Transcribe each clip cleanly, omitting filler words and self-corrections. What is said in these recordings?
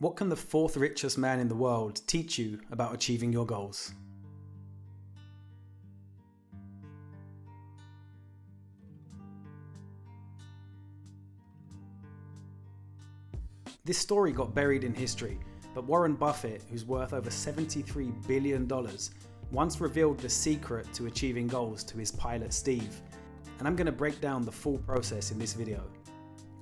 What can the fourth richest man in the world teach you about achieving your goals? This story got buried in history, but Warren Buffett, who's worth over $73 billion, once revealed the secret to achieving goals to his pilot Steve. And I'm going to break down the full process in this video.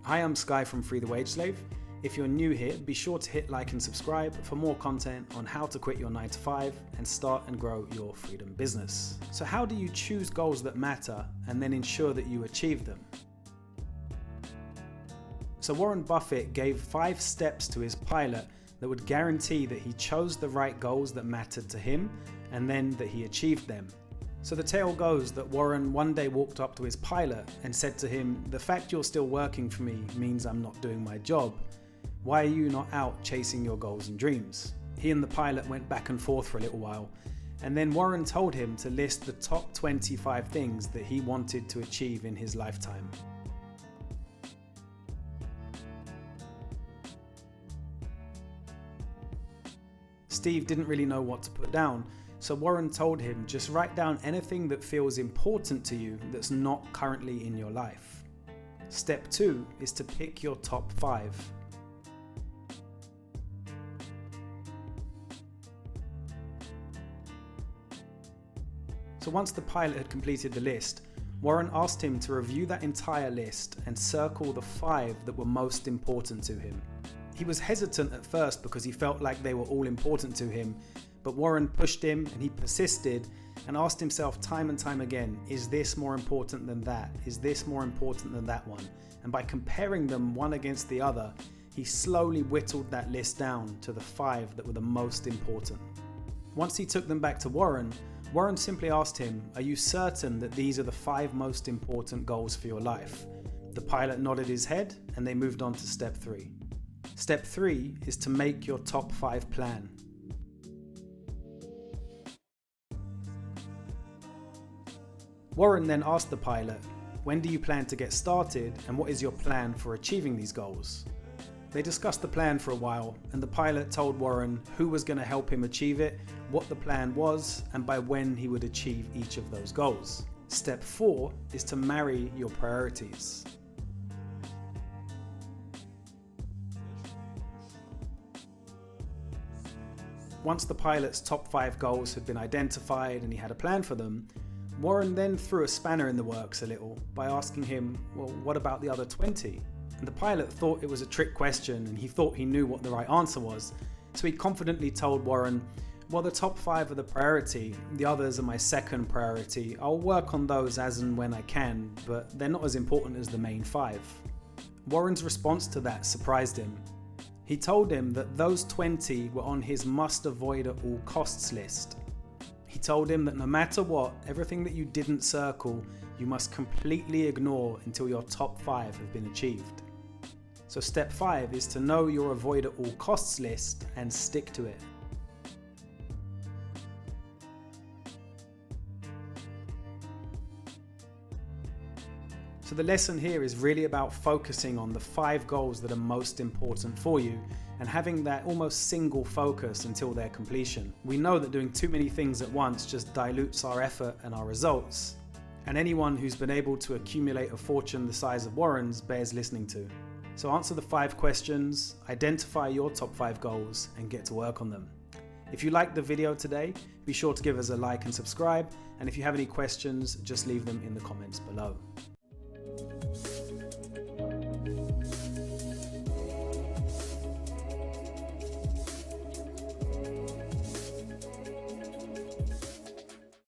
Hi, I'm Sky from Free the Wage Slave. If you're new here, be sure to hit like and subscribe for more content on how to quit your 9-to-5 and start and grow your freedom business. So how do you choose goals that matter and then ensure that you achieve them? So Warren Buffett gave 5 steps to his pilot that would guarantee that he chose the right goals that mattered to him and then that he achieved them. So the tale goes that Warren one day walked up to his pilot and said to him, "The fact you're still working for me means I'm not doing my job. Why are you not out chasing your goals and dreams?" He and the pilot went back and forth for a little while, and then Warren told him to list the top 25 things that he wanted to achieve in his lifetime. Steve didn't really know what to put down, so Warren told him, just write down anything that feels important to you that's not currently in your life. Step 2 is to pick your top 5. So once the pilot had completed the list, Warren asked him to review that entire list and circle the 5 that were most important to him. He was hesitant at first because he felt like they were all important to him, but Warren pushed him and he persisted and asked himself time and time again, is this more important than that? Is this more important than that one? And by comparing them one against the other, he slowly whittled that list down to the 5 that were the most important. Once he took them back to Warren simply asked him, "Are you certain that these are the 5 most important goals for your life?" The pilot nodded his head and they moved on to step 3. Step 3 is to make your top 5 plan. Warren then asked the pilot, "When do you plan to get started and what is your plan for achieving these goals?" They discussed the plan for a while and the pilot told Warren who was going to help him achieve it, what the plan was, and by when he would achieve each of those goals. Step 4 is to marry your priorities. Once the pilot's top 5 goals had been identified and he had a plan for them, Warren then threw a spanner in the works a little by asking him, "Well, what about the other 20? And the pilot thought it was a trick question and he thought he knew what the right answer was, so he confidently told Warren, "Well, the top 5 are the priority, the others are my second priority. I'll work on those as and when I can, but they're not as important as the main 5. Warren's response to that surprised him. He told him that those 20 were on his must-avoid at all costs list. He told him that no matter what, everything that you didn't circle, you must completely ignore until your top 5 have been achieved. So step 5 is to know your avoid at all costs list and stick to it. So the lesson here is really about focusing on the 5 goals that are most important for you and having that almost single focus until their completion. We know that doing too many things at once just dilutes our effort and our results. And anyone who's been able to accumulate a fortune the size of Warren's bears listening to. So answer the 5 questions, identify your top 5 goals, and get to work on them. If you liked the video today, be sure to give us a like and subscribe. And if you have any questions, just leave them in the comments below.